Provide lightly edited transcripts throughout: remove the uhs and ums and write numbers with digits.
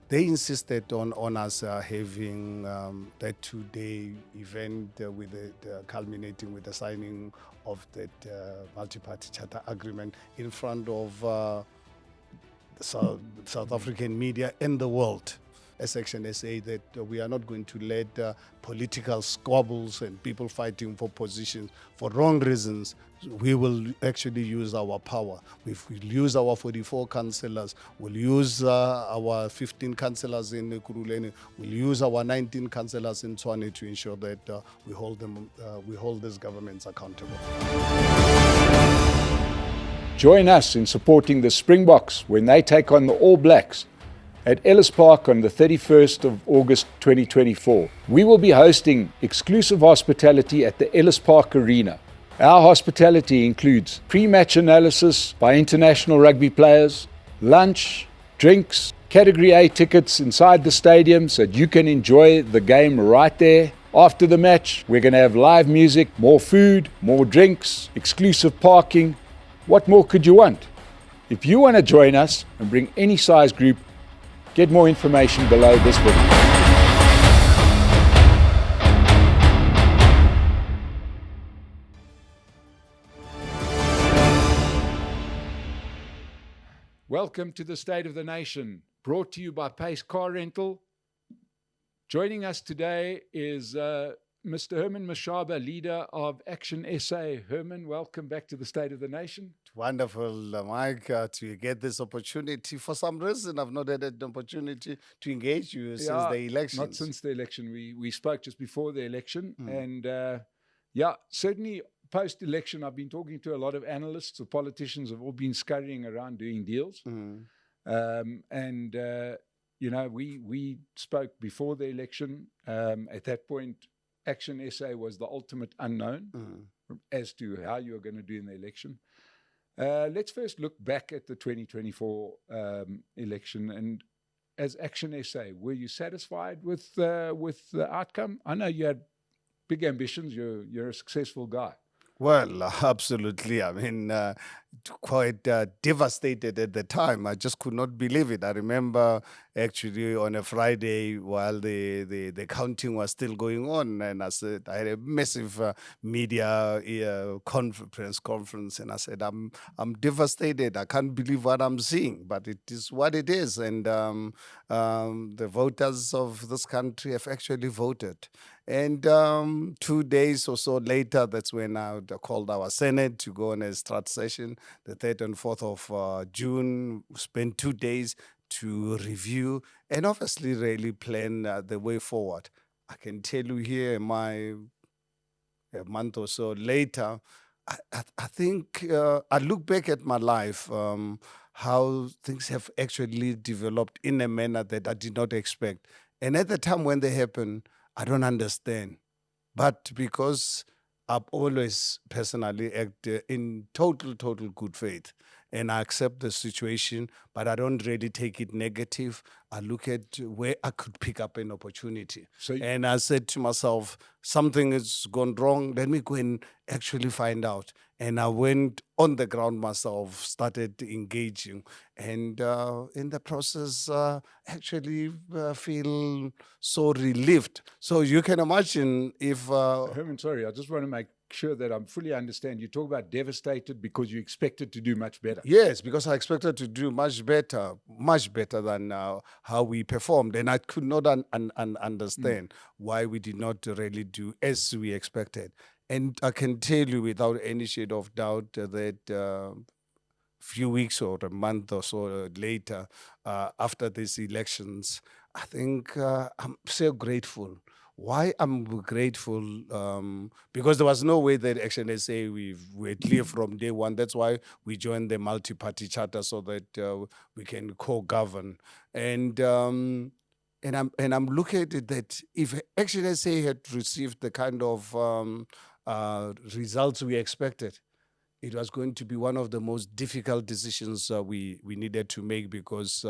they insisted on us having that 2-day event with culminating with the signing of that multi-party charter agreement in front of South African media and the world. As Action SA, that we are not going to let political squabbles and people fighting for positions for wrong reasons. We will actually use our power. We'll use our 44 councillors. We'll use our 15 councillors in Kuruleni. We'll use our 19 councillors in Tshwane to ensure that we hold these governments accountable. Join us in supporting the Springboks when they take on the All Blacks at Ellis Park on the 31st of August 2024. We will be hosting exclusive hospitality at the Ellis Park Arena. Our hospitality includes pre-match analysis by international rugby players, lunch, drinks, Category A tickets inside the stadium so that you can enjoy the game right there. After the match, we're going to have live music, more food, more drinks, exclusive parking. What more could you want? If you want to join us and bring any size group, get more information below this video. Welcome to the State of the Nation, brought to you by Pace Car Rental. Joining us today is Mr. Herman Mashaba, leader of Action SA. Herman, welcome back to the State of the Nation. Wonderful, Mike, to get this opportunity. For some reason, I've not had an opportunity to engage you since the election. Not since the election. We spoke just before the election. And certainly post-election, I've been talking to a lot of analysts or politicians have all been scurrying around doing deals. We spoke before the election. At that point, Action SA was the ultimate unknown as to how you were going to do in the election. Let's first look back at the 2024 election. And as Action SA, were you satisfied with the outcome? I know you had big ambitions. You're a successful guy. Well, absolutely. I mean, quite devastated at the time. I just could not believe it. I remember actually on a Friday while the counting was still going on, and I said I had a massive media press conference, and I said I'm devastated. I can't believe what I'm seeing, but it is what it is, and the voters of this country have actually voted. And 2 days or so later, that's when I called our Senate to go on a start session, the 3rd and 4th of June. Spent 2 days to review and obviously really plan the way forward. I can tell you here, a month or so later, I think I look back at my life, how things have actually developed in a manner that I did not expect. And at the time when they happened, I don't understand. But because I've always personally acted in total good faith, and I accept the situation, but I don't really take it negative. I look at where I could pick up an opportunity. And I said to myself, something has gone wrong. Let me go and actually find out. And I went on the ground myself, started engaging, and in the process, actually feel so relieved. So you can imagine if... Herman, sorry, I just want to make sure that I'm fully understand. You talk about devastated because you expected to do much better. Yes, because I expected to do much better than how we performed. And I could not understand why we did not really do as we expected. And I can tell you without any shade of doubt that few weeks or a month or so later, after these elections, I think I'm so grateful. Why I'm grateful? Because there was no way that Action SA we're clear from day one. That's why we joined the multi-party charter so that we can co-govern. And I'm looking at it that if Action SA had received the kind of results we expected, it was going to be one of the most difficult decisions we needed to make, because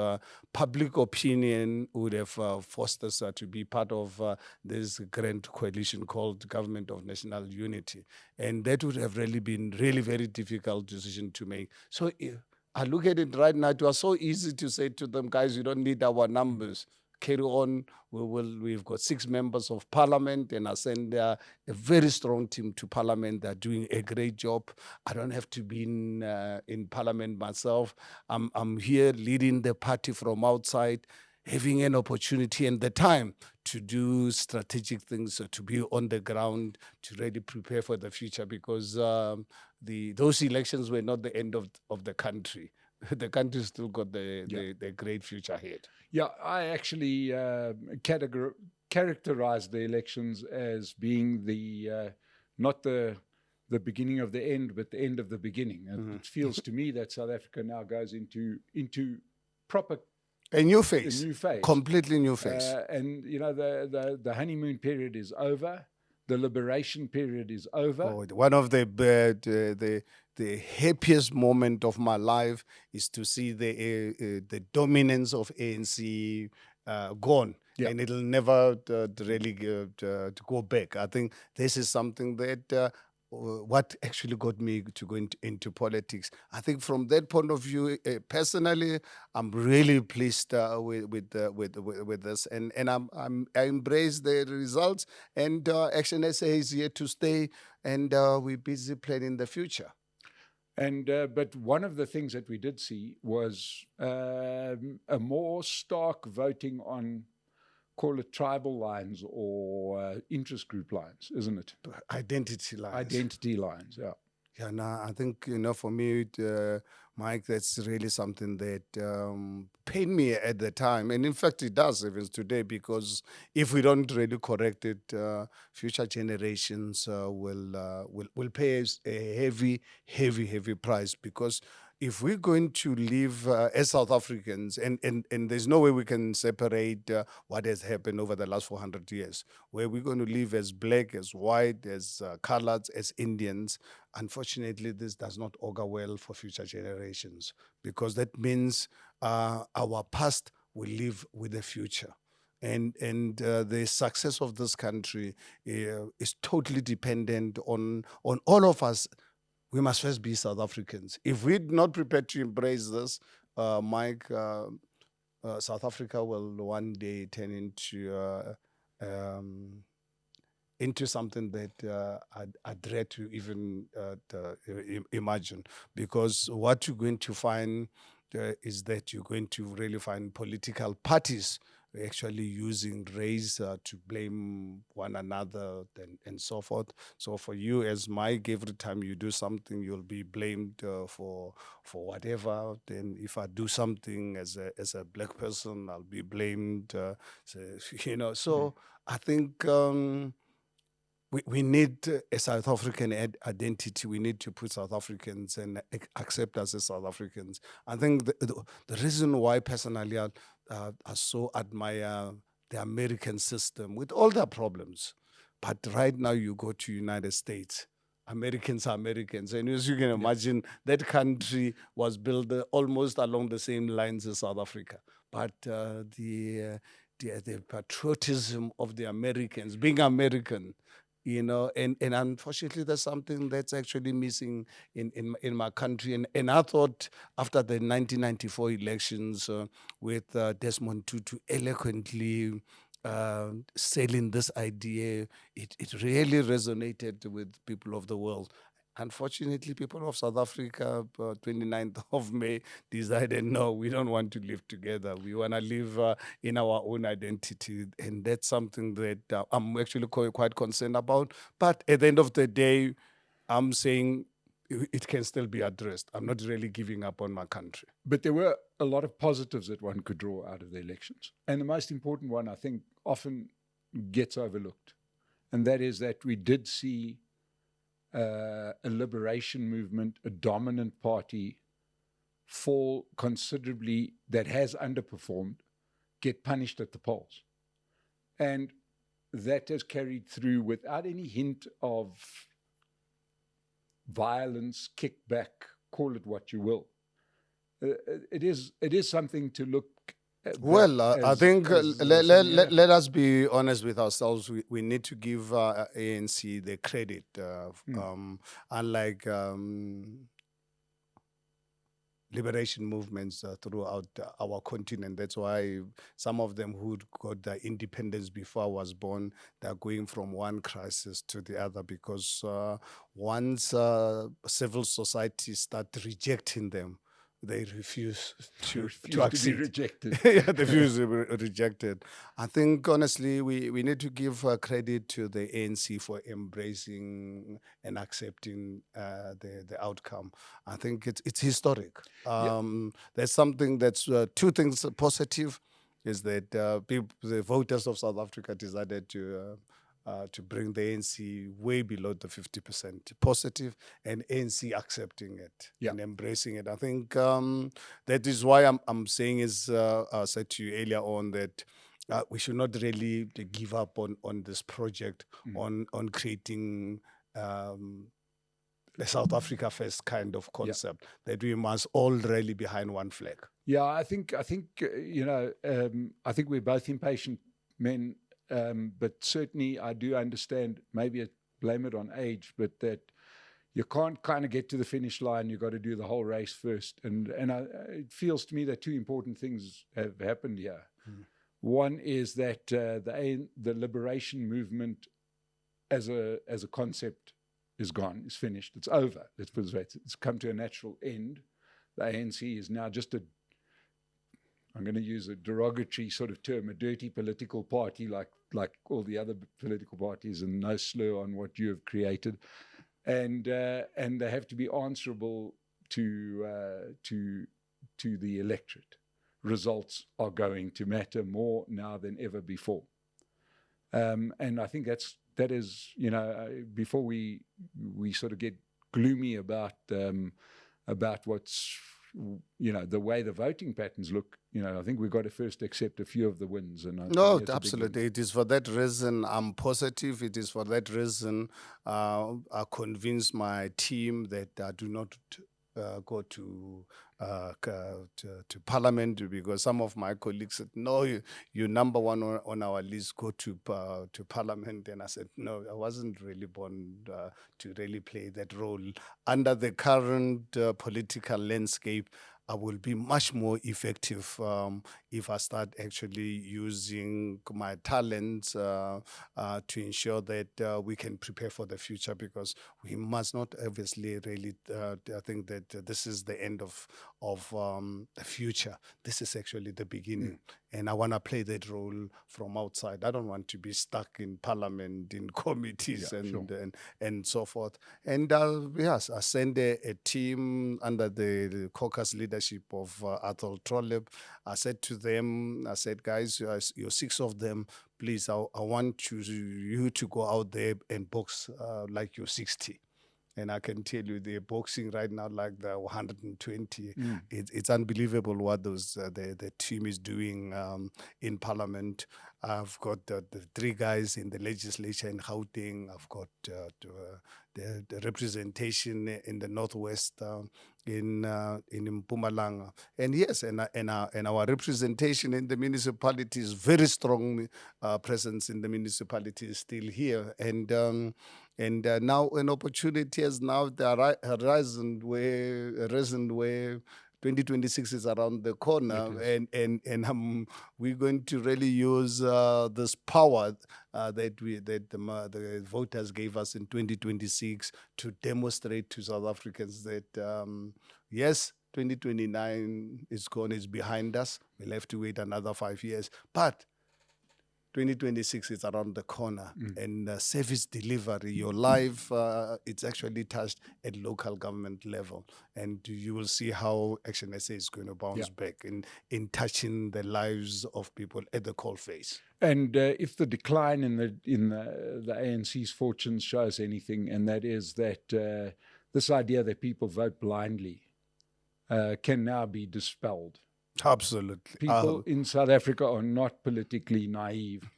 public opinion would have forced us to be part of this grand coalition called Government of National Unity. And that would have really been very difficult decision to make. So I look at it right now. It was so easy to say to them, guys, you don't need our numbers. Carry on. We've got 6 members of parliament, and I send a very strong team to parliament. They're doing a great job. I don't have to be in parliament myself. I'm here leading the party from outside, having an opportunity and the time to do strategic things, to be on the ground, to really prepare for the future, because those elections were not the end of the country. The country still got the great future ahead. Yeah, I actually characterized the elections as being not the beginning of the end, but the end of the beginning. And it feels to me that South Africa now goes into proper a new phase, completely new phase. And you know, the honeymoon period is over. The liberation period is over. Oh, one of the happiest moment of my life is to see the dominance of ANC gone. Yeah. And it'll never really go back. I think this is something that what actually got me to go into politics. I think from that point of view, personally, I'm really pleased with this, and I embrace the results. And Action SA is here to stay, and we're busy planning the future. And but one of the things that we did see was a more stark voting on, call it tribal lines or interest group lines, isn't it? Identity lines. Identity lines, yeah. Yeah, no, I think, for me, Mike, that's really something that pained me at the time. And in fact, it does even today, because if we don't really correct it, future generations will pay a heavy price. Because if we're going to live as South Africans, and there's no way we can separate what has happened over the last 400 years, where we're going to live as black, as white, as colored, as Indians, unfortunately, this does not augur well for future generations, because that means our past will live with the future. And the success of this country is totally dependent on all of us. We must first be South Africans. If we're not prepared to embrace this, Mike, South Africa will one day turn into something that I dread to even imagine. Because what you're going to find is that you're going to really find political parties actually using race to blame one another and so forth. So for you as Mike, every time you do something, you'll be blamed for whatever. Then if I do something as a black person, I'll be blamed. So I think we need a South African identity. We need to put South Africans and accept us as South Africans. I think the reason why personally I so admire the American system with all their problems, but right now you go to United States, Americans are Americans. And as you can imagine, that country was built almost along the same lines as South Africa. But the patriotism of the Americans, being American, and unfortunately, there's something that's actually missing in my country. And I thought after the 1994 elections, with Desmond Tutu eloquently selling this idea, it really resonated with people of the world. Unfortunately, people of South Africa, 29th of May, decided, no, we don't want to live together. We want to live in our own identity. And that's something that I'm actually quite concerned about. But at the end of the day, I'm saying it can still be addressed. I'm not really giving up on my country. But there were a lot of positives that one could draw out of the elections. And the most important one, I think, often gets overlooked. And that is that we did see a liberation movement, a dominant party, fall considerably, that has underperformed, get punished at the polls. And that has carried through without any hint of violence, kickback, call it what you will. It is something to look at. Well, I think let us be honest with ourselves. We need to give ANC the credit. Unlike liberation movements throughout our continent. That's why some of them who got their independence before I was born, they're going from one crisis to the other because once civil society start rejecting them, they refuse They to refuse to be accept. rejected. Yeah, they refuse to be rejected. I think honestly, we need to give credit to the ANC for embracing and accepting the outcome. I think it's historic. Yeah. There's something that's two things positive is that the voters of South Africa decided to bring the ANC way below the 50% positive, and ANC accepting it Yeah. and embracing it. I think that is why I'm saying is I said to you earlier on that we should not really give up on this project on creating a South Africa first kind of concept that we must all rally behind one flag. Yeah, I think I think we're both impatient men, but certainly I do understand. Maybe blame it on age, but that you can't kind of get to the finish line. You've got to do the whole race first, and it feels to me that two important things have happened here. One is that the liberation movement as a concept is gone, is finished, it's over. Let's put it this way: it's come to a natural end. The ANC is now just I'm going to use a derogatory sort of term, a dirty political party like all the other political parties, and no slur on what you have created. And they have to be answerable to the electorate. Results are going to matter more now than ever before. And I think that is, before we sort of get gloomy about what's, the way the voting patterns look, I think we've got to first accept a few of the wins. And no, absolutely. It is for that reason I'm positive. It is for that reason I convinced my team that I do not go to Parliament, because some of my colleagues said, "No, you're number one on our list. Go to Parliament." And I said, "No, I wasn't really born to really play that role under the current political landscape. I will be much more effective if I start actually using my talents to ensure that we can prepare for the future, because we must not obviously really think that this is the end of the future. This is actually the beginning. And I want to play that role from outside. I don't want to be stuck in Parliament, in committees, and so forth. And yes, I send a team under the caucus leadership of Athol Trollip. I said to them, guys, you're six of them. Please, I want you to go out there and box like you're 60. And I can tell you, they're boxing right now like the 120. It's unbelievable what the team is doing in Parliament. I've got the three guys in the legislature in Gauteng. I've got the representation in the Northwest in Mpumalanga. And yes, and our representation in the municipality is very strong. Presence in the municipality is still here. And now an opportunity has now arisen where 2026 is around the corner, and we're going to really use this power that the voters gave us in 2026 to demonstrate to South Africans that yes, 2029 is gone, is behind us. We'll have to wait another 5 years, but 2026 is around the corner, and service delivery, your life, it's actually touched at local government level, and you will see how Action SA is going to bounce back in touching the lives of people at the coalface. And if the decline in the ANC's fortunes shows anything, and that is that this idea that people vote blindly can now be dispelled. Absolutely. People in South Africa are not politically naive.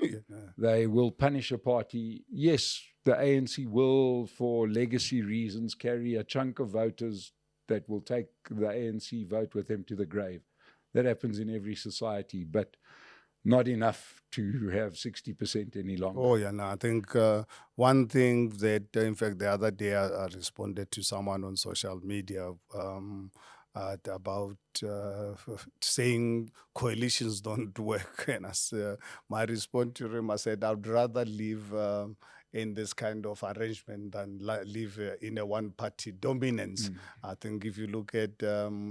They will punish a party. Yes, the ANC will, for legacy reasons, carry a chunk of voters that will take the ANC vote with them to the grave. That happens in every society, but not enough to have 60% any longer. Oh, yeah, no, I think one thing that, in fact, the other day I responded to someone on social media. about saying coalitions don't work. And my response to him, I said, I'd rather live in this kind of arrangement than live in a one-party dominance. I think if you look at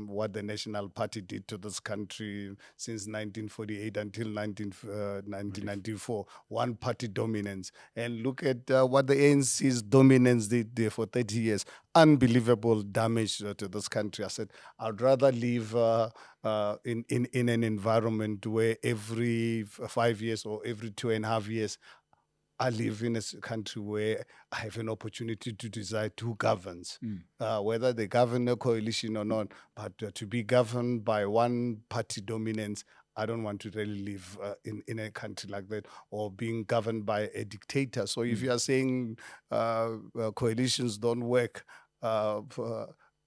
what the National Party did to this country since 1948 until 1994, one-party dominance, and look at what the ANC's dominance did there for 30 years, unbelievable damage to this country. I said, I'd rather live in an environment where every 5 years or every 2.5 years, I live in a country where I have an opportunity to decide who governs, whether they govern a coalition or not. But to be governed by one party dominance, I don't want to really live in a country like that, or being governed by a dictator. So if you are saying coalitions don't work,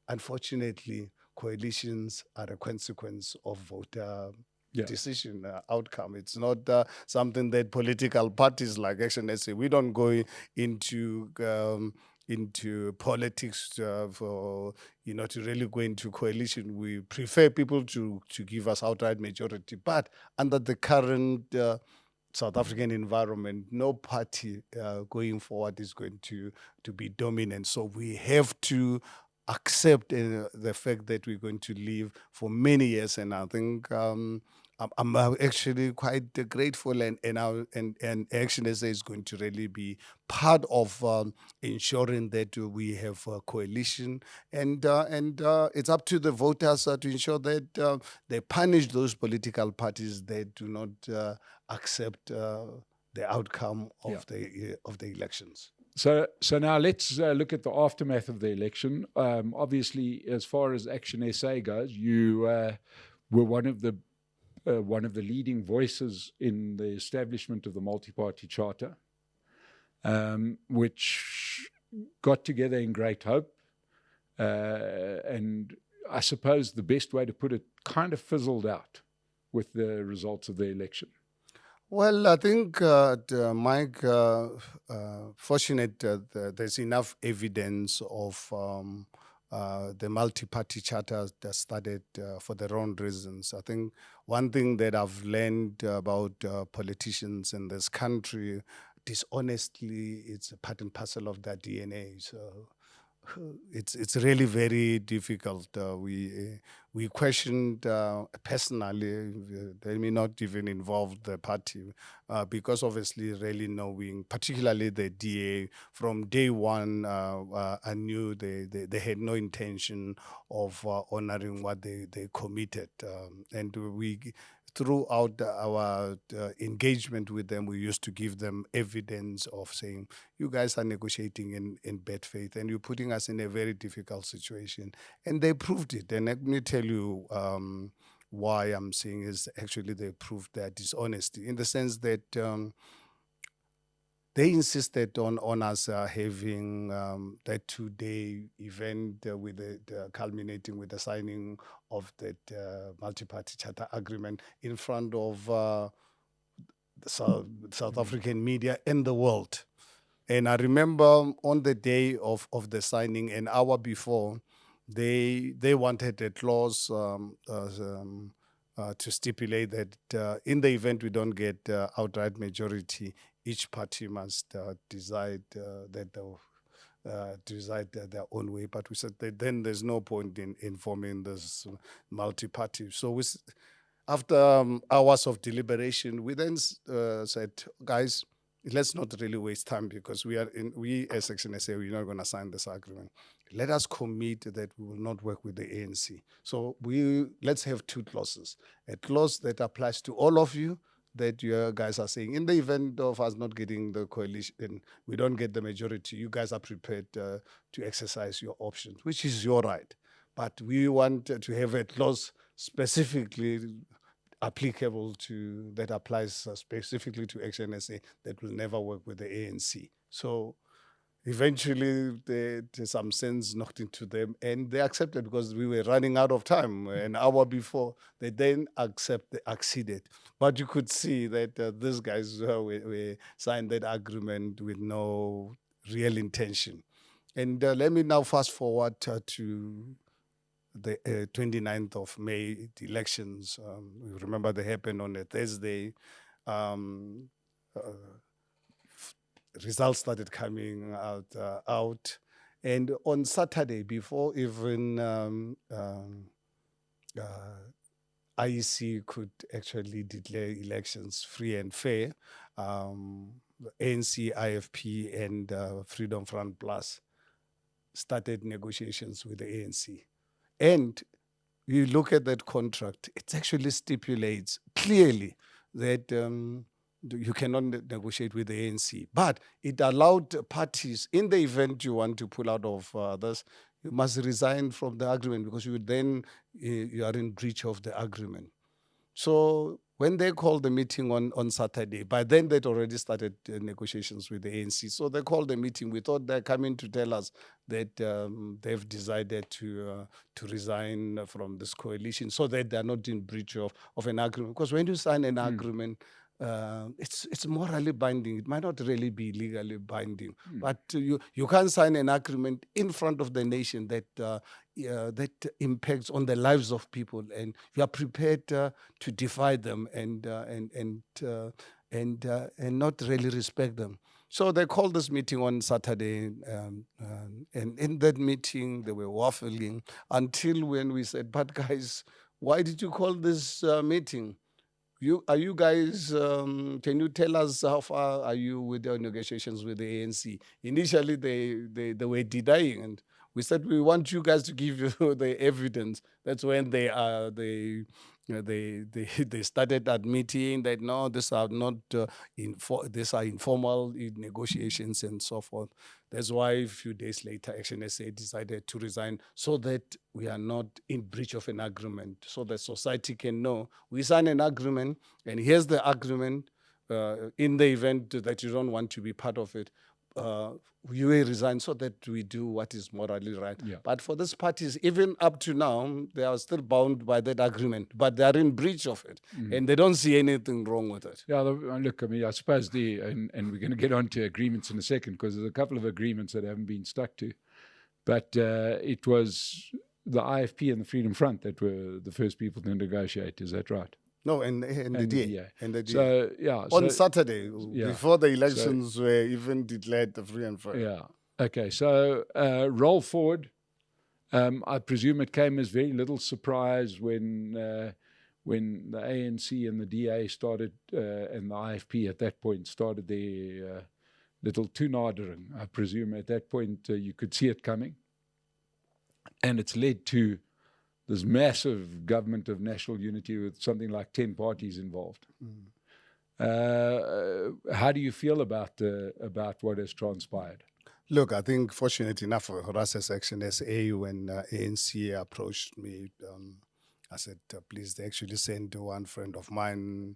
unfortunately, coalitions are a consequence of voter decision outcome. It's not something that political parties like Action SA, we don't go into politics for, to really go into coalition. We prefer people to give us outright majority. But under the current South African environment, no party going forward is going to be dominant. So we have to accept the fact that we're going to live for many years. And I think I'm actually quite grateful, and Action SA is going to really be part of ensuring that we have a coalition, and it's up to the voters to ensure that they punish those political parties that do not accept the outcome of the elections. So now let's look at the aftermath of the election. Obviously, as far as Action SA goes, you were one of the leading voices in the establishment of the Multiparty Charter, which got together in great hope. And I suppose the best way to put it, kind of fizzled out with the results of the election. Well, I think, Mike, fortunate there's enough evidence of the multi-party charter that started for the wrong reasons. I think one thing that I've learned about politicians in this country, dishonestly, it's a part and parcel of their DNA. So it's really very difficult. We questioned personally, they may not even involve the party, because obviously really knowing, particularly the DA, from day one, I knew they had no intention of honoring what they committed. And throughout our engagement with them, we used to give them evidence of saying, you guys are negotiating in bad faith and you're putting us in a very difficult situation. And they proved it. And let me tell you why I'm saying is actually they proved their dishonesty, in the sense that they insisted on us having that 2-day event with culminating with the signing of that multi-party charter agreement in front of the South African media and the world. And I remember on the day of the signing, an hour before, they wanted a clause to stipulate that in the event we don't get outright majority, each party must decide their own way. But we said that then there's no point in forming this multi-party. So after hours of deliberation, we then said, guys, let's not really waste time, because we as Action SA, we're not going to sign this agreement. Let us commit that we will not work with the ANC. So let's have two clauses. A clause that applies to all of you, that you guys are saying, in the event of us not getting the coalition, we don't get the majority, you guys are prepared to exercise your options, which is your right. But we want to have a clause specifically applicable that applies specifically to Action SA, that will never work with the ANC. So eventually, there's some sense knocked into them, and they accepted, because we were running out of time. An hour before, they then acceded. But you could see that these guys we signed that agreement with no real intention. And let me now fast forward to the 29th of May, the elections. You remember they happened on a Thursday. Um, uh, Results started coming out. And on Saturday, before even IEC could actually declare elections free and fair, the ANC, IFP, and Freedom Front Plus started negotiations with the ANC. And you look at that contract, it actually stipulates clearly that you cannot negotiate with the ANC. But it allowed parties, in the event you want to pull out of this, you must resign from the agreement because you are in breach of the agreement. So when they called the meeting on Saturday, by then they'd already started negotiations with the ANC. So they called the meeting. We thought they're coming to tell us that they've decided to resign from this coalition so that they're not in breach of an agreement. Because when you sign an agreement, it's morally binding. It might not really be legally binding, but you can't sign an agreement in front of the nation that that impacts on the lives of people, and you are prepared to defy them and not really respect them. So they called this meeting on Saturday, and in that meeting they were waffling until when we said, "But guys, why did you call this meeting? Are you guys? Can you tell us how far are you with your negotiations with the ANC?" Initially, they were denying, and we said we want you guys to give you the evidence. That's when they started admitting that no, these are not these are informal negotiations and so forth. That's why a few days later, Action SA decided to resign so that we are not in breach of an agreement, so that society can know we signed an agreement, and here's the agreement. In the event that you don't want to be part of it, you will resign so that we do what is morally right. Yeah. But for these parties, even up to now, they are still bound by that agreement, but they are in breach of it, and they don't see anything wrong with it. Yeah, look, I mean, I suppose and we're going to get on to agreements in a second because there's a couple of agreements that haven't been stuck to. But it was the IFP and the Freedom Front that were the first people to negotiate. Is that right? No, and the DA. And the DA. So, yeah. On Saturday, before the elections were even declared free and fair. Yeah. Okay, so roll forward. I presume it came as very little surprise when the ANC and the DA started, and the IFP at that point started their little toenadering. I presume at that point you could see it coming. And it's led to this massive government of national unity with something like 10 parties involved. How do you feel about what has transpired? Look, I think fortunate enough for us as Action SA, when ANC approached me, I said, please, they actually sent one friend of mine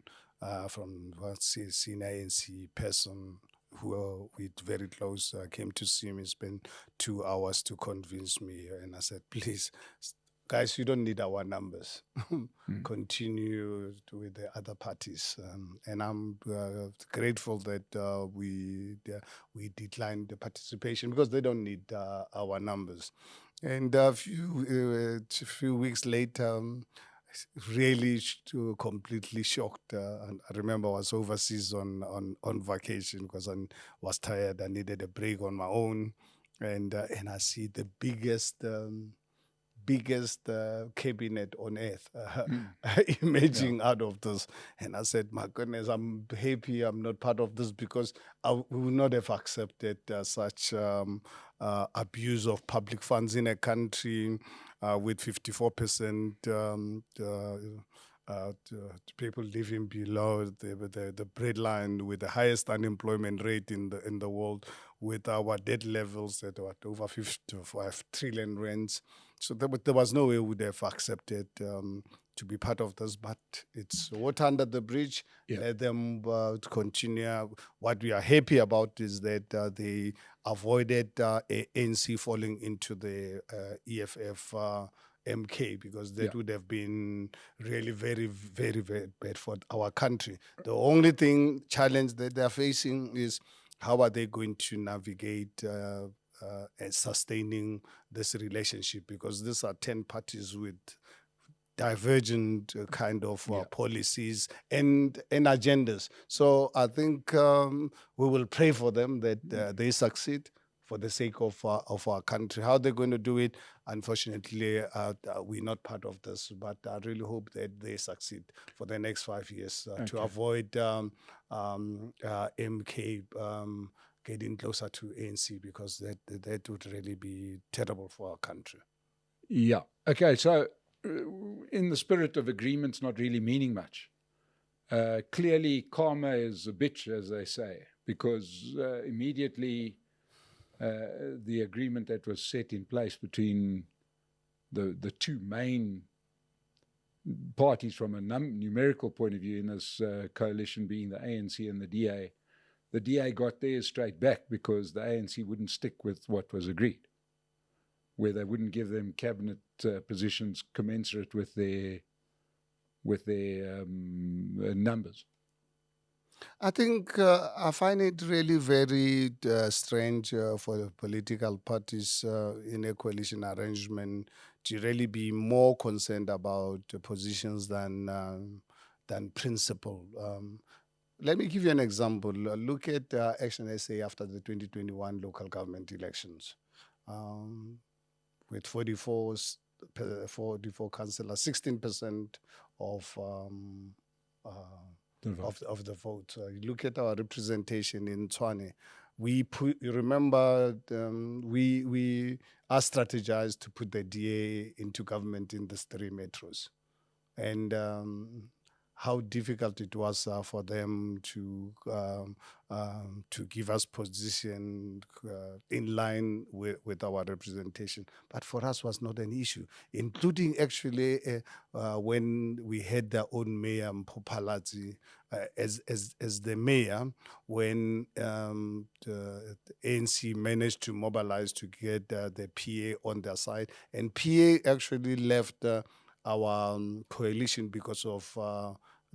from senior ANC person who we're very close, came to see me, spent 2 hours to convince me. And I said, please, guys, you don't need our numbers. Continue with the other parties. And I'm grateful that we declined the participation because they don't need our numbers. And a few weeks later, really completely shocked. And I remember I was overseas on vacation because I was tired. I needed a break on my own. And I see the biggest cabinet on earth emerging out of this. And I said, my goodness, I'm happy I'm not part of this because I would not have accepted such abuse of public funds in a country with 54% people living below the breadline, with the highest unemployment rate in the world, with our debt levels at over 55 trillion rands. So there was no way we would have accepted to be part of this, but it's water under the bridge. Let them continue. What we are happy about is that they avoided ANC falling into the EFF MK, because that would have been really very, very, very bad for our country. The only challenge that they're facing is how are they going to navigate sustaining this relationship, because these are 10 parties with divergent kind of policies and agendas. So I think we will pray for them that they succeed for the sake of our country. How they're going to do it, unfortunately, we're not part of this, but I really hope that they succeed for the next 5 years to avoid MK getting closer to ANC, because that would really be terrible for our country. Yeah. Okay, so in the spirit of agreements not really meaning much, clearly karma is a bitch, as they say, because immediately the agreement that was set in place between the two main parties from a numerical point of view in this coalition, being the ANC and the DA got theirs straight back because the ANC wouldn't stick with what was agreed, where they wouldn't give them cabinet positions commensurate with their numbers. I think I find it really very strange for the political parties in a coalition arrangement to really be more concerned about positions than principle. Let me give you an example. Look at Action SA after the 2021 local government elections. With 44 councillors, 16% of the vote. You look at our representation in Tshwane. You remember, we are strategized to put the DA into government in these 3 metros, and how difficult it was for them to give us position in line with our representation. But for us was not an issue, including actually when we had their own mayor, Mpho as the mayor, when the ANC managed to mobilize to get the PA on their side, and PA actually left our coalition because of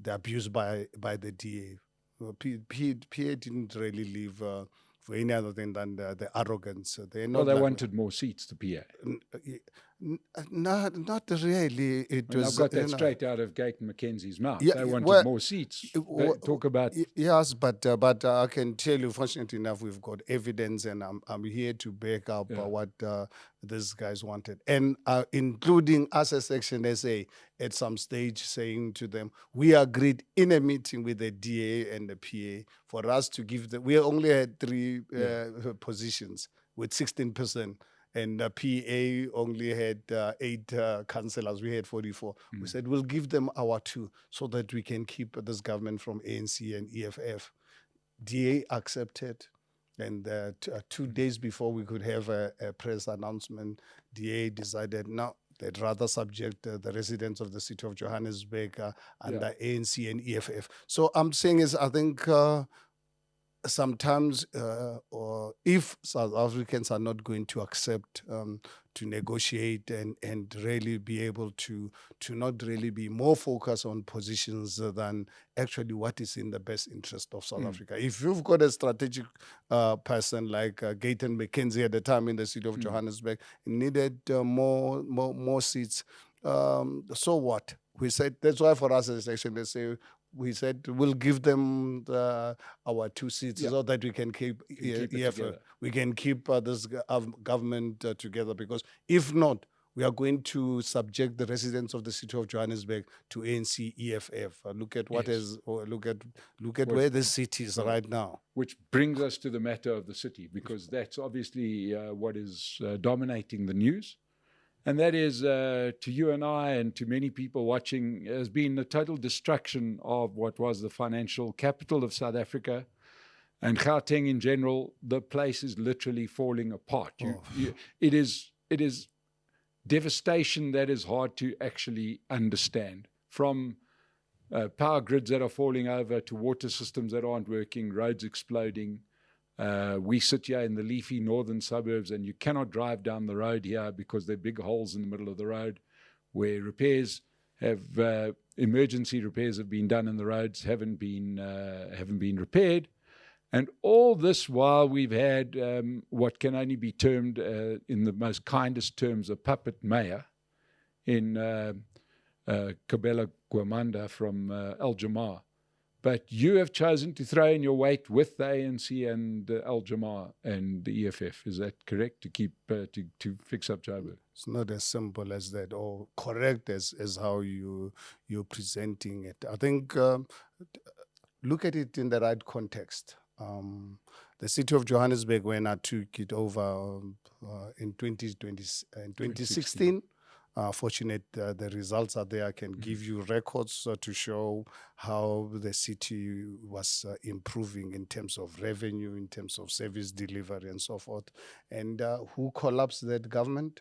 the abuse by the DA. PA didn't really leave for any other thing than the arrogance. They wanted more seats, the PA. Not really. I've got that straight out of Gate and McKenzie's mouth. They wanted more seats. Talk about... Yes, but I can tell you, fortunately enough, we've got evidence, and I'm here to back up what these guys wanted. And including us as Action SA at some stage saying to them, we agreed in a meeting with the DA and the PA for us to give them... We only had 3 positions with 16%. And PA only had 8 councillors. We had 44. We said, we'll give them our 2 so that we can keep this government from ANC and EFF. DA accepted. And 2 days before we could have a press announcement, DA decided, no, they'd rather subject the residents of the city of Johannesburg under ANC and EFF. So I'm saying is, I think... sometimes, or if South Africans are not going to accept to negotiate and really be able to not really be more focused on positions than actually what is in the best interest of South Africa. If you've got a strategic person like Gayton McKenzie at the time in the city of Johannesburg, needed more seats, so what? We said, that's why for us as Action, they say, we said we'll give them our 2 seats so that we can keep we can keep this government together, because if not, we are going to subject the residents of the city of Johannesburg to ANC EFF. Look at what look at where the city is right now. Which brings us to the matter of the city, because that's obviously what is dominating the news. And that is, to you and I and to many people watching, has been the total destruction of what was the financial capital of South Africa. And Gauteng in general, the place is literally falling apart. It is devastation that is hard to actually understand. From power grids that are falling over to water systems that aren't working, roads exploding. We sit here in the leafy northern suburbs, and you cannot drive down the road here because there are big holes in the middle of the road where repairs have, emergency repairs have been done and the roads haven't been repaired. And all this while we've had what can only be termed, in the most kindest terms, a puppet mayor in Kabela Gwamanda from Al Jamaa. But you have chosen to throw in your weight with the ANC and Al Jamaa and the EFF. Is that correct? To keep to fix up Joburg? It's not as simple as that, or correct as how you're presenting it. I think look at it in the right context. The city of Johannesburg, when I took it over in 2016. Fortunate the results are there. I can give you records to show how the city was improving in terms of revenue, in terms of service delivery, and so forth. And who collapsed that government?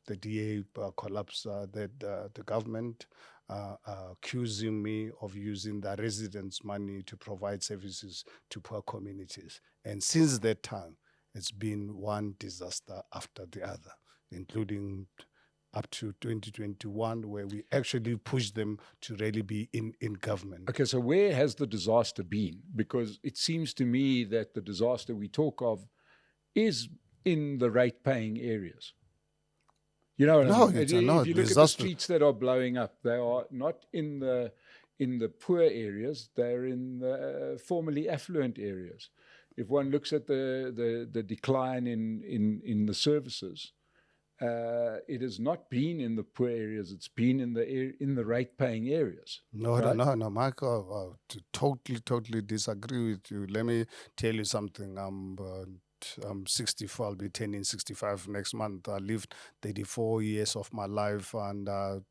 The DA collapsed the government, accusing me of using the residents' money to provide services to poor communities. And since that time, it's been one disaster after the other, including up to 2021, where we actually pushed them to really be in government. Okay, so where has the disaster been? Because it seems to me that the disaster we talk of is in the rate-paying areas. You know what I mean? If you look at the streets that are blowing up, they are not in the poor areas, they're in the formerly affluent areas. If one looks at the decline in the services, it has not been in the poor areas, it's been in the rate-paying areas. No, right? No, Michael, totally disagree with you. Let me tell you something. I'm 64, I'll be turning 65 next month. I lived 34 years of my life under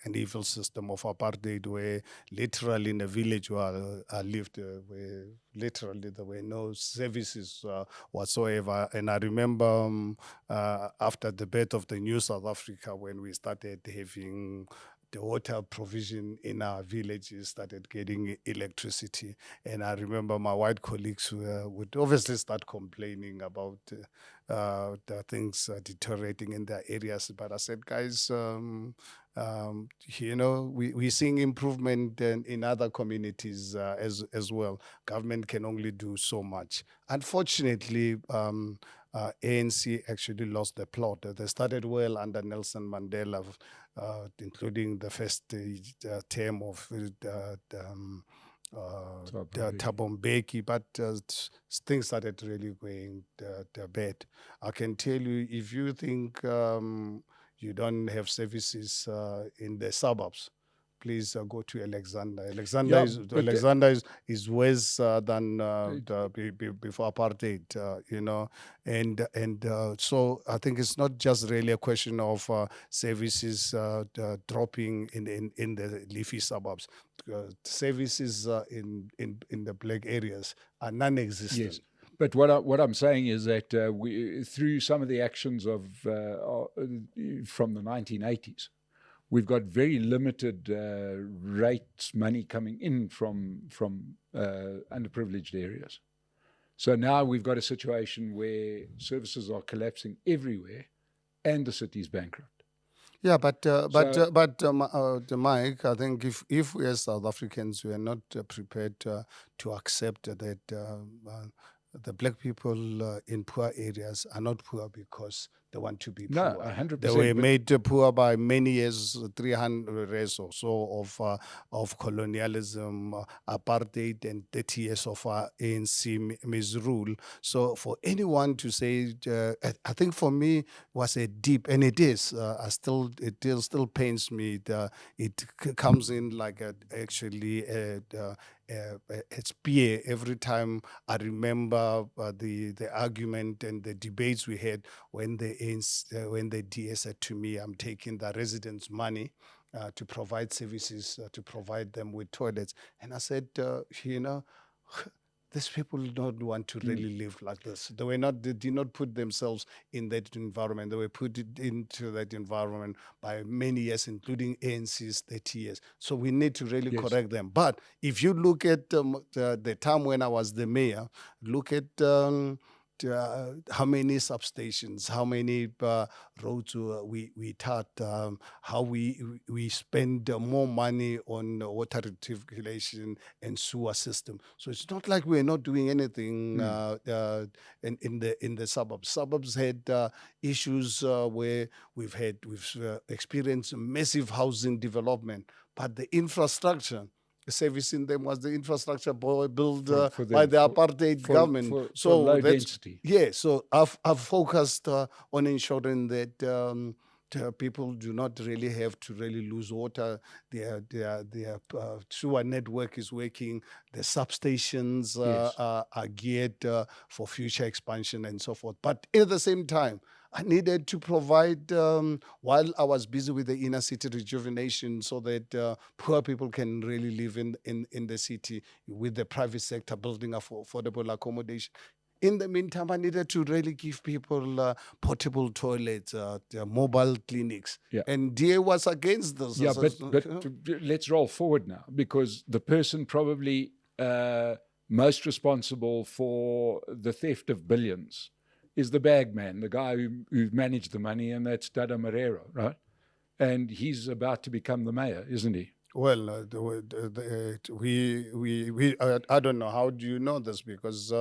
an evil system of apartheid, where literally in the village where I lived, where literally there were no services whatsoever. And I remember after the birth of the new South Africa, when we started having the water provision in our villages, started getting electricity. And I remember my white colleagues would obviously start complaining about the things deteriorating in their areas. But I said, guys, we're seeing improvement in other communities as well. Government can only do so much. Unfortunately, ANC actually lost the plot. They started well under Nelson Mandela, including the first term of Thabo Mbeki, but things started really going bad. I can tell you, if you think you don't have services in the suburbs, please go to Alexander. Alexander is worse than before apartheid, and so I think it's not just really a question of services dropping in the leafy suburbs. Services in the black areas are non-existent. Yes. But what I'm saying is that we, through some of the actions of from the 1980s, we've got very limited rates money coming in from underprivileged areas. So now we've got a situation where services are collapsing everywhere, and the city's bankrupt. Yeah, but Mike, I think if we as South Africans we are not prepared to accept that the black people in poor areas are not poor because they want to be poor. No, 100%. They were made poor by many years, 300 years or so of colonialism, apartheid, and 30 years of ANC misrule. So for anyone to say, I think for me was a deep, and it is. It still pains me. It comes in like it's peer every time I remember the argument and the debates we had when the DA said to me, I'm taking the residents' money to provide services, to provide them with toilets. And I said, these people don't want to really live like this. They did not put themselves in that environment. They were put into that environment by many years, including ANC's 30 years. So we need to really correct them. But if you look at the time when I was the mayor, look at how many substations, how many roads we taught, how we spend more money on water rectification and sewer system. So it's not like we're not doing anything in the suburbs. Suburbs had issues where we've experienced massive housing development, but the infrastructure servicing them was the infrastructure built by the apartheid government. For low density. Yeah, so I've focused on ensuring that people do not really have to really lose water. Their sewer network is working. The substations are geared for future expansion and so forth. But at the same time, I needed to provide, while I was busy with the inner city rejuvenation, so that poor people can really live in the city with the private sector building affordable accommodation. In the meantime, I needed to really give people portable toilets, mobile clinics. Yeah. And DA was against this. Yeah, but let's roll forward now, because the person probably most responsible for the theft of billions is the bag man, the guy who managed the money, and that's Dada Marero, right? And he's about to become the mayor, isn't he? Well, I don't know. How do you know this? Because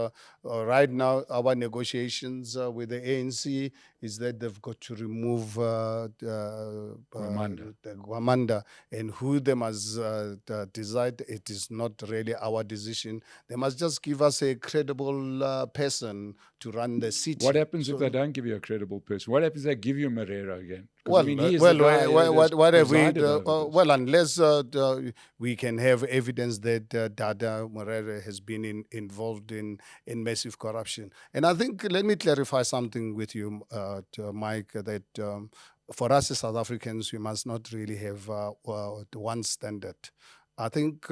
right now, our negotiations with the ANC is that they've got to remove the Gwamanda, and who they must decide. It is not really our decision. They must just give us a credible person to run the city. What happens if they don't give you a credible person? What happens if they give you Marero again? Well, what have we? Well, unless we can have evidence that Dada Morera has been involved in massive corruption. And I think, let me clarify something with you, Mike, that for us as South Africans, we must not really have one standard. I think,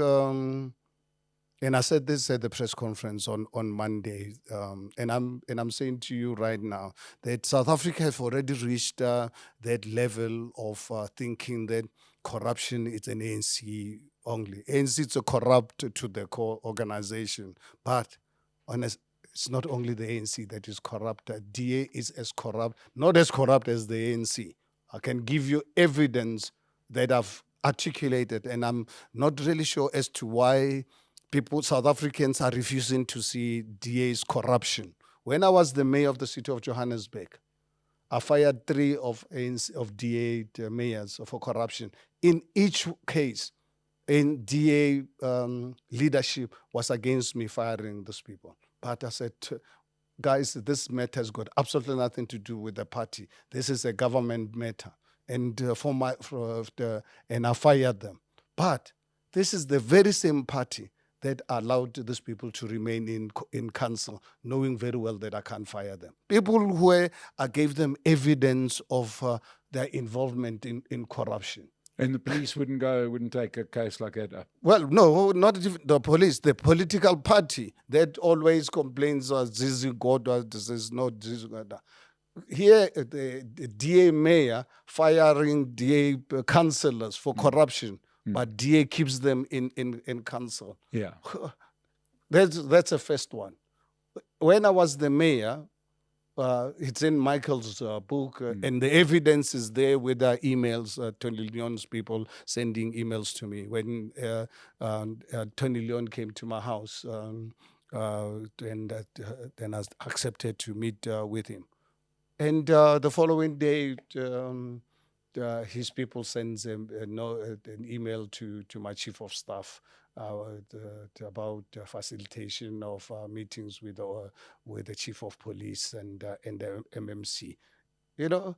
and I said this at the press conference on Monday, and I'm saying to you right now that South Africa has already reached that level of thinking that corruption is an ANC only. ANC is a corrupt to the core organization, but it's not only the ANC that is corrupt. DA is as corrupt, not as corrupt as the ANC. I can give you evidence that I've articulated, and I'm not really sure as to why South Africans are refusing to see DA's corruption. When I was the mayor of the city of Johannesburg, I fired 3 of DA mayors for corruption. In each case, in DA leadership was against me firing those people. But I said, guys, this matter has got absolutely nothing to do with the party. This is a government matter. And and I fired them. But this is the very same party that allowed these people to remain in council, knowing very well that I can't fire them. People who I gave them evidence of their involvement in corruption. And the police wouldn't take a case like that up? Well, no, not even the police. The political party that always complains, Zizi God, this is not Zizi God. Here, the DA mayor firing DA councillors for corruption, but DA keeps them in council. Yeah. That's a first one. When I was the mayor, it's in Michael's book, and the evidence is there with the emails, Tony Leon's people sending emails to me. When Tony Leon came to my house, then I accepted to meet with him. And the following day, his people sends an email to my chief of staff about facilitation of meetings with the chief of police and the MMC. You know,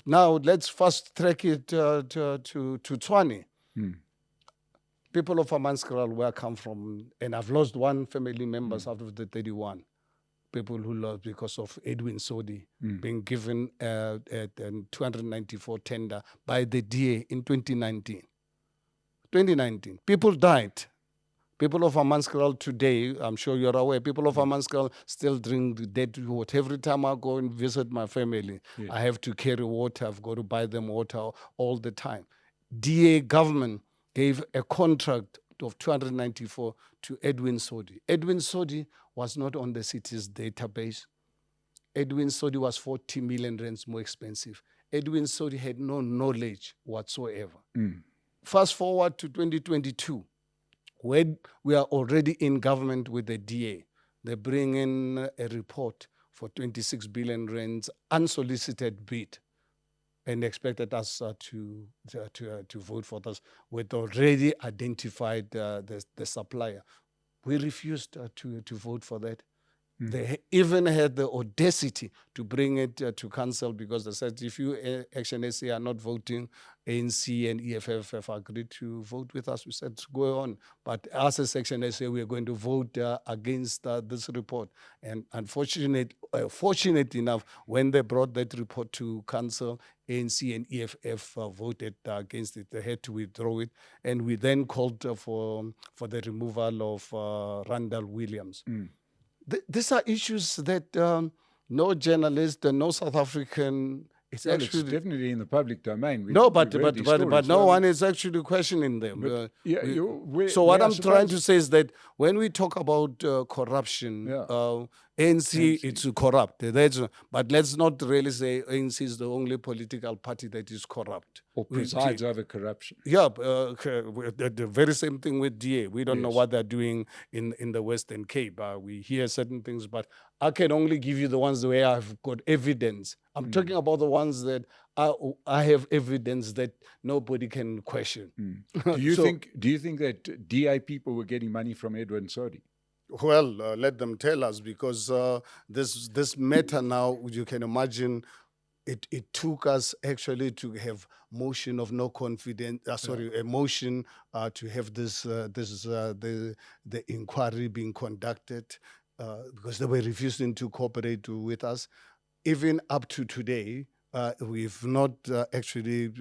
now let's fast track it to Tshwane. People of Hammanskraal, where I come from, and I've lost 1 family member out of the 31. People who lost because of Edwin Sodi being given a 294 tender by the DA in 2019. 2019. People died. People of Hammanskraal today, I'm sure you're aware, people of Hammanskraal still drink dead water. Every time I go and visit my family, I have to carry water. I've got to buy them water all the time. DA government gave a contract of 294 to Edwin Sodi. Edwin Sodi was not on the city's database. Edwin Sodi was 40 million rands more expensive. Edwin Sodi had no knowledge whatsoever. Fast forward to 2022, when we are already in government with the DA. They bring in a report for 26 billion rands unsolicited bid, and expected us to vote for this with already identified the supplier. We refused to vote for that. They even had the audacity to bring it to council, because they said, if you Action SA are not voting, ANC and EFF have agreed to vote with us. We said, go on. But us as Action SA, we are going to vote against this report. And fortunate enough, when they brought that report to council, ANC and EFF voted against it. They had to withdraw it. And we then called for the removal of Randall Williams. These are issues that no journalist and no South African is Well, actually it's definitely in the public domain. but no one is actually questioning them. So what I'm trying to say is that when we talk about corruption, ANC it's corrupt. But let's not really say ANC is the only political party that is corrupt or presides over corruption. Yeah, the very same thing with DA. We don't know what they're doing in the Western Cape. We hear certain things, but I can only give you the ones where I've got evidence. I'm talking about the ones that I have evidence that nobody can question. Do you think that DA people were getting money from Edwin Sodi? Well, let them tell us, because this matter now, you can imagine, it took us actually to have motion of no confidence. A motion to have the inquiry being conducted, because they were refusing to cooperate with us. Even up to today, we've not actually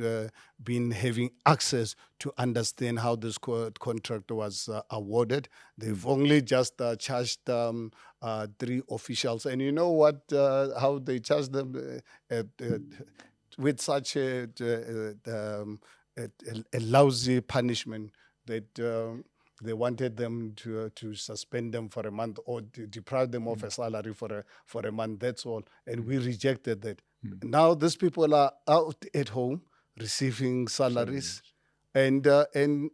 been having access to understand how this contract was awarded. They've only just charged 3 officials. And you know what? How they charged them with such a lousy punishment that they wanted them to suspend them for a month, or to deprive them of a salary for a month. That's all. And we rejected that. Now these people are out at home receiving salaries, and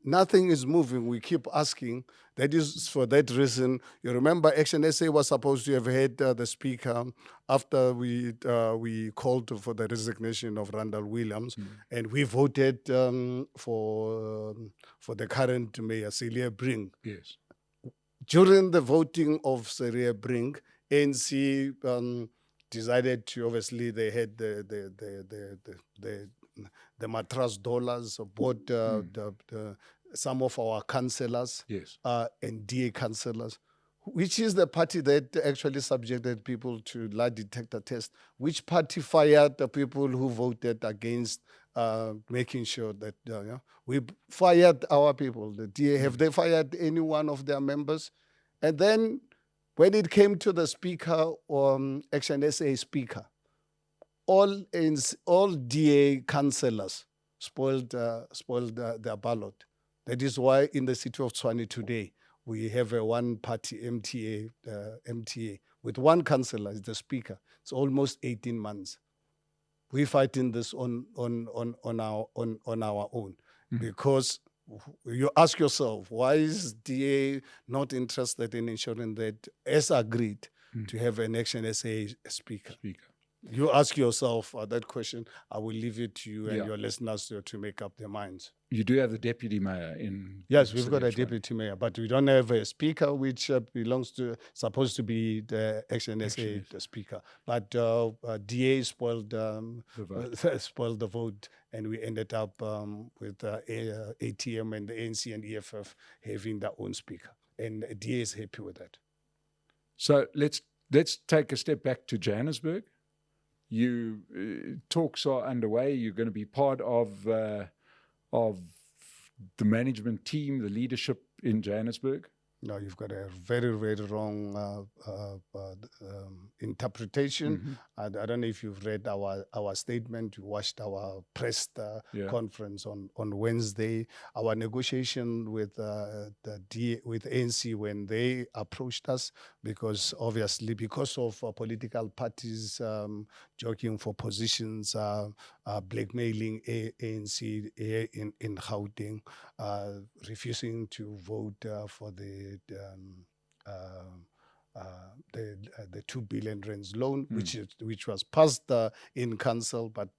nothing is moving. We keep asking. That is for that reason. You remember, Action SA was supposed to have had the speaker after we called for the resignation of Randall Williams, and we voted for the current mayor, Celia Brink. Yes. During the voting of Celia Brink, ANC decided to, obviously they had the mattress dollars, bought some of our councillors, and DA councillors, which is the party that actually subjected people to lie detector test. Which party fired the people who voted against making sure that we fired our people? The DA, have they fired any one of their members? And then when it came to the speaker, Action SA speaker, all DA councillors spoiled their ballot. That is why in the city of Tshwane today, we have a one-party MTA with one councillor as the speaker. It's almost 18 months. We're fighting this on our own, because you ask yourself, why is DA not interested in ensuring that, as agreed, to have an Action SA speaker? You ask yourself that question. I will leave it to you and your listeners to make up their minds. You do have the deputy mayor in. Yes, we've got a deputy mayor, but we don't have a speaker, which supposed to be the Action SA the speaker. But DA spoiled the vote, and we ended up with ATM and the ANC and EFF having their own speaker, and DA is happy with that. So let's take a step back to Johannesburg. Talks are underway. You're going to be part of the management team, the leadership in Johannesburg. No, you've got a very, very wrong interpretation. I don't know if you've read our statement. You watched our press conference on Wednesday. Our negotiation with with ANC when they approached us, because obviously because of political parties jockeying for positions, blackmailing ANC in Gauteng, refusing to vote for the 2 billion rands loan, which was passed in council, but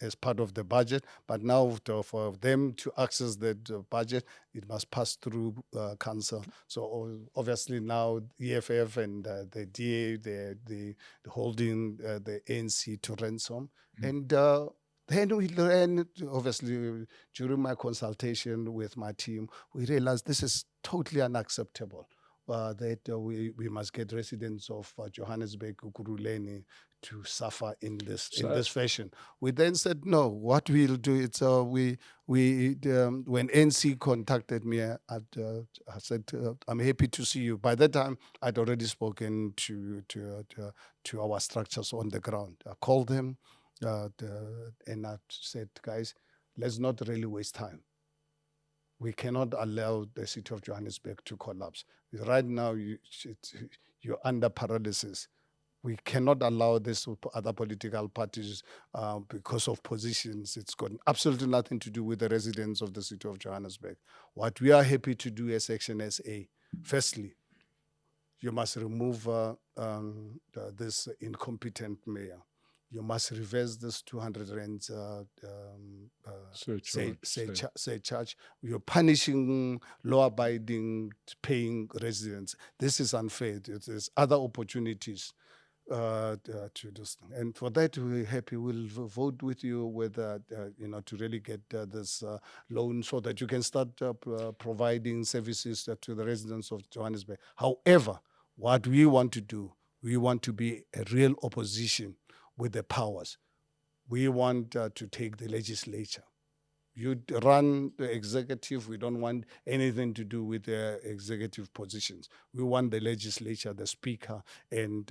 as part of the budget. But now for them to access that budget, it must pass through council. So obviously now EFF and the DA, the holding the ANC to ransom, and. Then we learned, obviously, during my consultation with my team, we realized this is totally unacceptable. That we must get residents of Johannesburg, Ukuruleni, to suffer in this fashion. We then said, no, what we'll do is when NC contacted me, I said, I'm happy to see you. By that time, I'd already spoken to our structures on the ground. I called them. And I said, guys, let's not really waste time. We cannot allow the city of Johannesburg to collapse. Right now, you're under paralysis. We cannot allow this with other political parties because of positions. It's got absolutely nothing to do with the residents of the city of Johannesburg. What we are happy to do as Section SA, firstly, you must remove this incompetent mayor. You must reverse this 200 rands surcharge. You're punishing law-abiding, paying residents. This is unfair. There's other opportunities to this thing. And for that, we're happy. We'll vote with you with, to really get this loan so that you can start providing services to the residents of Johannesburg. However, what we want to do, we want to be a real opposition with the powers. We want to take the legislature. You run the executive. We don't want anything to do with the executive positions. We want the legislature, the speaker, and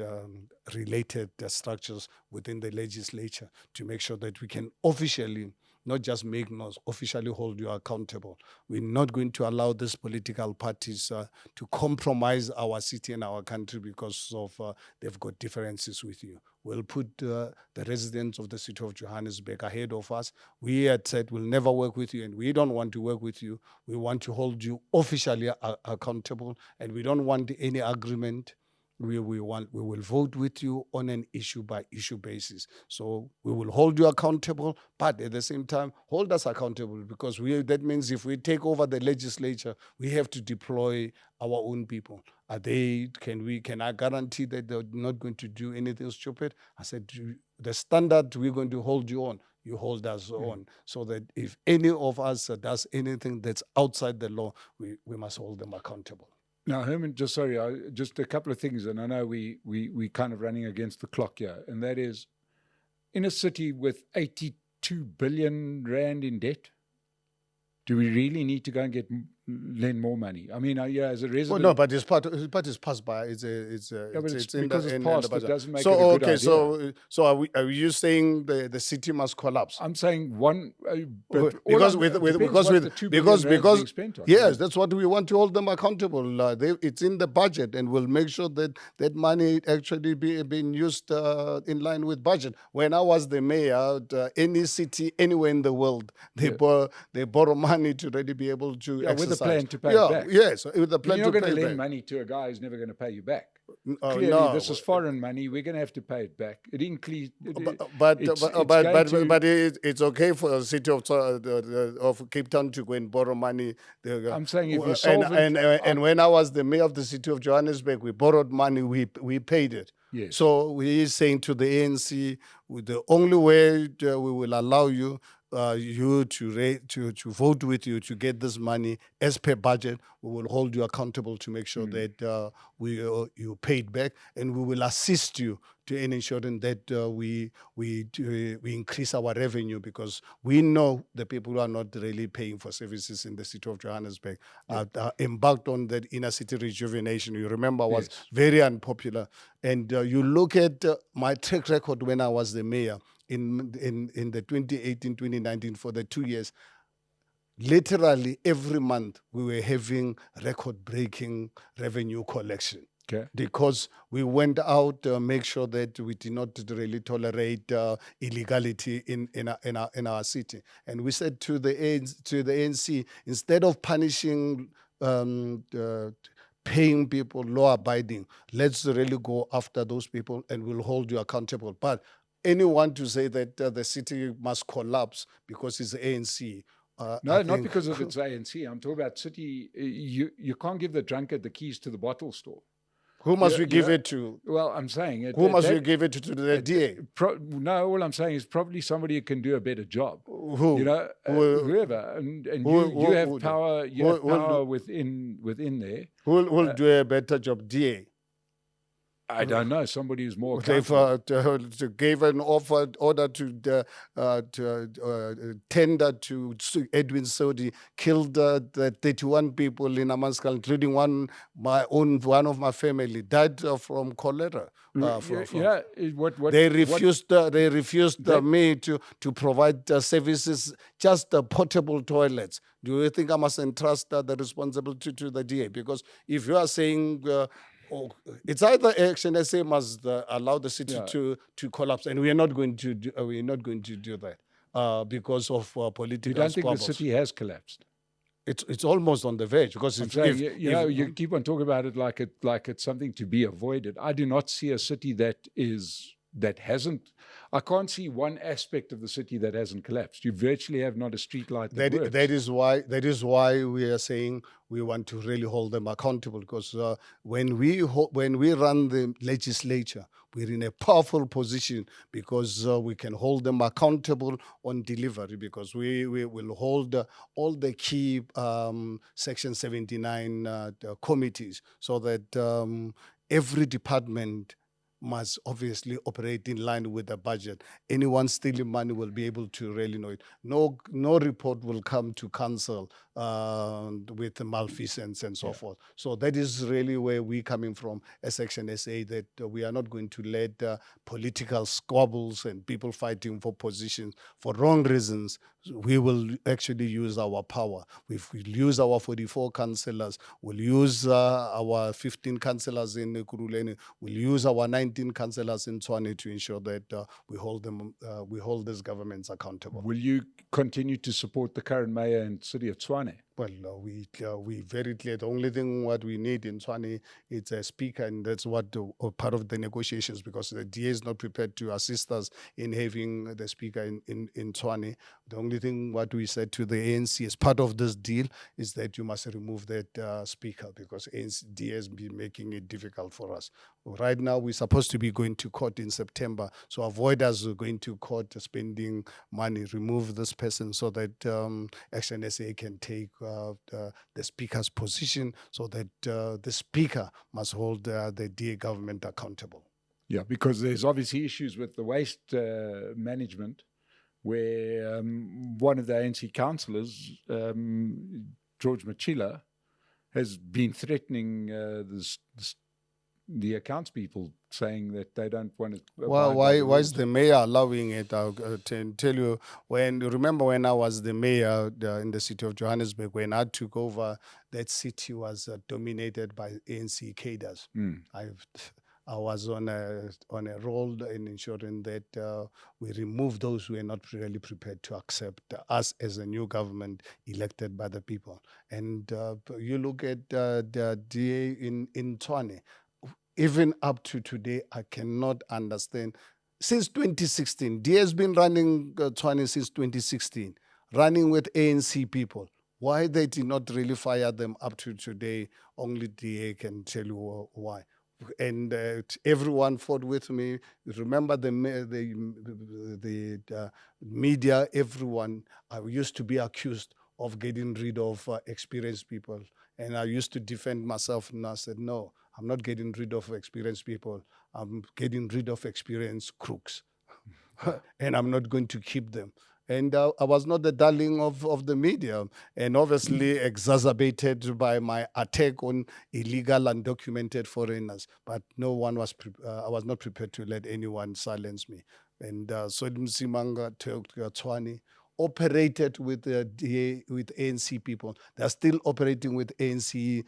related structures within the legislature to make sure that we can officially, not just make noise, officially hold you accountable. We're not going to allow these political parties to compromise our city and our country because of they've got differences with you. We'll put the residents of the city of Johannesburg ahead of us. We had said we'll never work with you, and we don't want to work with you. We want to hold you officially accountable, and we don't want any agreement. We will vote with you on an issue-by-issue basis. So we will hold you accountable, but at the same time, hold us accountable, because that means if we take over the legislature, we have to deploy our own people. Can I guarantee that they're not going to do anything stupid? I said, the standard we're going to hold you on, you hold us on, so that if any of us does anything that's outside the law, we must hold them accountable. Now, Herman, just a couple of things, and I know we kind of running against the clock here, and that is, in a city with 82 billion rand in debt, do we really need to go and lend more money? I mean, as a resident... Well, no, but it's passed by. It's because it's passed, it doesn't make it a good idea. So are you saying the city must collapse? I'm saying one... because yes, that's what we want to hold them accountable. It's in the budget, and we'll make sure that money actually being used in line with budget. When I was the mayor, any city anywhere in the world, they borrow money to really be able to exercise. With a plan to pay it back. Yes, with a plan to pay it back. You're not going to lend money to a guy who's never going to pay you back. Clearly, this is foreign money. We're going to have to pay it back. It includes... But it's okay for the city of Cape Town to go and borrow money. I'm saying if you're solvent... And when I was the mayor of the city of Johannesburg, we borrowed money, we paid it. Yes. So we are saying to the ANC, the only way we will allow you you to vote with you to get this money as per budget. We will hold you accountable to make sure that you paid back, and we will assist you to in ensuring that we increase our revenue, because we know the people who are not really paying for services in the city of Johannesburg are embarked on that inner city rejuvenation. You remember was very unpopular, and you look at my track record when I was the mayor in the 2018-2019 for the 2 years. Literally every month we were having record-breaking revenue collection. Okay. Because we went out make sure that we did not really tolerate illegality in our city, and we said to the ANC, instead of punishing paying people law abiding, let's really go after those people and we'll hold you accountable. But anyone to say that the city must collapse because it's the ANC. No, not because of its ANC. I'm talking about city. You can't give the drunkard the keys to the bottle store. Who must we give it to? Well, I'm saying who must we give it to the DA? No, all I'm saying is probably somebody who can do a better job. Who? Whoever, and you have power. You have power within there. Who will do a better job? DA. I don't know. Somebody who's more. They've gave an order to tender to Edwin Sodi, killed the 31 people in Amaskal, including one of my family died from cholera. They refused me to provide services, just portable toilets. Do you think I must entrust the responsibility to the DA? Because if you are saying it's either Action SA must allow the city to collapse, and we are not going to do that because of political. You don't think squabbles. The city has collapsed? It's almost on the verge, because you keep on talking about it like it's something to be avoided. I do not see a city that hasn't. I can't see one aspect of the city that hasn't collapsed. You virtually have not a street light that works. That is why we are saying we want to really hold them accountable, because when we run the legislature, we're in a powerful position, because we can hold them accountable on delivery, because we will hold all the key Section 79 committees, so that every department must obviously operate in line with the budget. Anyone stealing money will be able to really know it. No report will come to council with malfeasance and so forth. So that is really where we're coming from as Action SA, that we are not going to let political squabbles and people fighting for positions for wrong reasons. We will actually use our power. We'll use our 44 councillors. We'll use our 15 councillors in Kuruleni. We'll use our 19 councillors in Tshwane to ensure that we hold these governments accountable. Will you continue to support the current mayor and city of Tshwane? Well, we very clear. The only thing what we need in Tshwane is a speaker, and that's what part of the negotiations, because the DA is not prepared to assist us in having the speaker in Tshwane. The only thing what we said to the ANC as part of this deal is that you must remove that speaker, because DA has been making it difficult for us. Right now, we're supposed to be going to court in September, so avoid us going to court spending money. Remove this person so that Action SA can take the speaker's position, so that the speaker must hold the DA government accountable. Yeah, because there's obviously issues with the waste management, where one of the ANC councillors, George Machila, has been threatening the accounts people, saying that they don't want to. Well, why is the mayor allowing it? I'll tell you, remember when I was the mayor in the city of Johannesburg, when I took over, that city was dominated by ANC cadres. I was on a roll in ensuring that we remove those who were not really prepared to accept us as a new government elected by the people. And you look at the DA in Tshwane. Even up to today, I cannot understand. Since 2016, DA has been running Tshwane since 2016, running with ANC people. Why they did not really fire them up to today, only DA can tell you why. and everyone fought with me. Remember the media, everyone. I used to be accused of getting rid of experienced people, and I used to defend myself, and I said, no, I'm not getting rid of experienced people. I'm getting rid of experienced crooks, and I'm not going to keep them. And I was not the darling of the media, and obviously exacerbated by my attack on illegal, undocumented foreigners. But no one was, I was not prepared to let anyone silence me. And so Msimanga Twani operated with with ANC people. They're still operating with ANC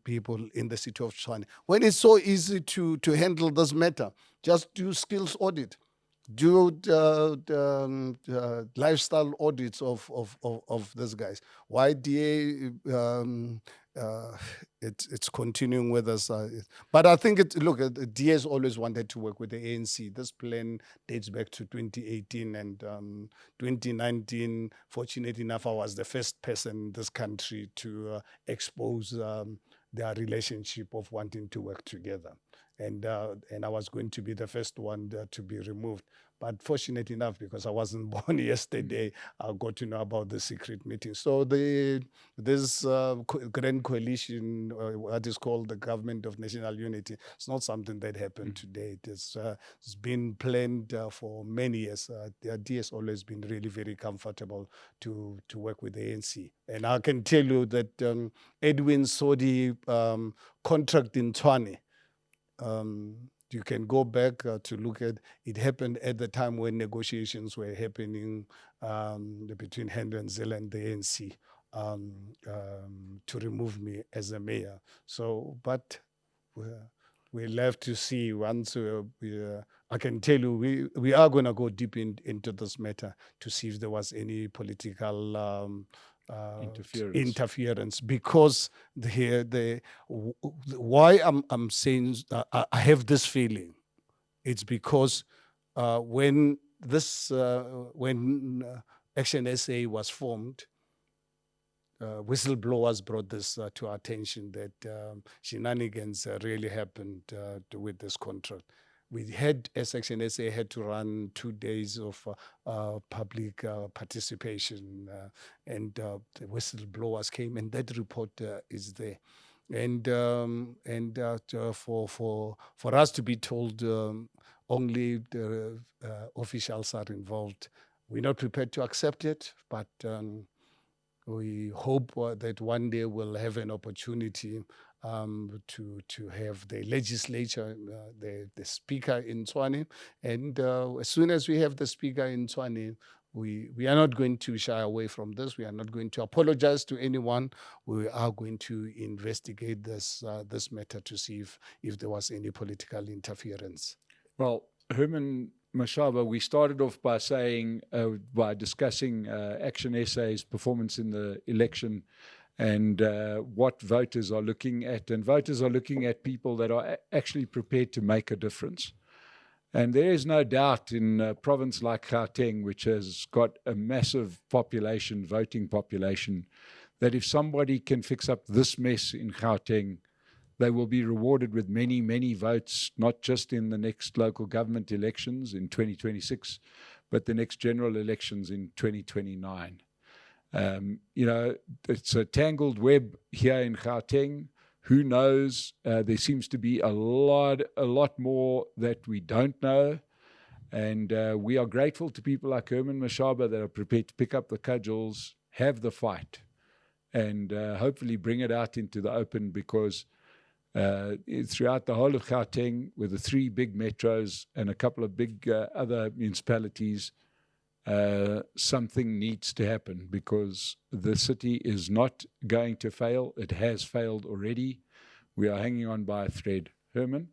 people in the city of Tshwane. When it's so easy to handle this matter, just do skills audit, do lifestyle audits of these guys. Why DA it's continuing with us, but I think DA has always wanted to work with the ANC. This plan dates back to 2018 and 2019. Fortunately enough, I was the first person in this country to expose their relationship of wanting to work together. And I was going to be the first one to be removed. But fortunate enough, because I wasn't born yesterday, I got to know about the secret meeting. So this grand coalition, what is called the Government of National Unity, it's not something that happened today. It's been planned for many years. The idea has always been really very comfortable to work with the ANC. And I can tell you that Edwin Sodi contract in Tshwane, you can go back to look at it. Happened at the time when negotiations were happening between Hendon Zille and the ANC to remove me as a mayor. So, but we'll have to see once I can tell you we are going to go deep into this matter to see if there was any political interference, because why I'm saying I have this feeling, it's because when Action SA was formed, whistleblowers brought this to our attention that shenanigans really happened with this contract. We had, as Action SA, had to run 2 days of public participation, and the whistleblowers came, and that report is there. And for us to be told only the officials are involved, we're not prepared to accept it, but we hope that one day we'll have an opportunity to have the legislature, the speaker in Tshwane. And as soon as we have the speaker in Tshwane, we are not going to shy away from this. We are not going to apologize to anyone. We are going to investigate this matter to see if there was any political interference. Well, Herman Mashaba, we started off by saying, by discussing Action SA's performance in the election and what voters are looking at. And voters are looking at people that are actually prepared to make a difference. And there is no doubt in a province like Gauteng, which has got a massive population, voting population, that if somebody can fix up this mess in Gauteng, they will be rewarded with many, many votes, not just in the next local government elections in 2026, but the next general elections in 2029. You know, it's a tangled web here in Gauteng. Who knows? There seems to be a lot more that we don't know. And we are grateful to people like Herman Mashaba that are prepared to pick up the cudgels, have the fight, and hopefully bring it out into the open, because throughout the whole of Gauteng, with the 3 big metros and a couple of big other municipalities, something needs to happen, because the city is not going to fail. It has failed already. We are hanging on by a thread. Herman,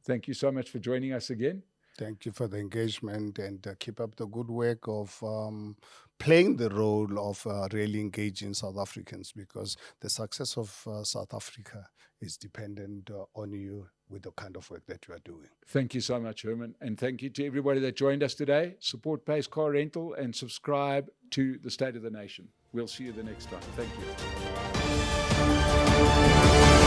thank you so much for joining us again. Thank you for the engagement, and keep up the good work of playing the role of really engaging South Africans, because the success of South Africa is dependent on you with the kind of work that you are doing. Thank you so much, Herman. And thank you to everybody that joined us today. Support Pace Car Rental and subscribe to The State of the Nation. We'll see you the next time. Thank you.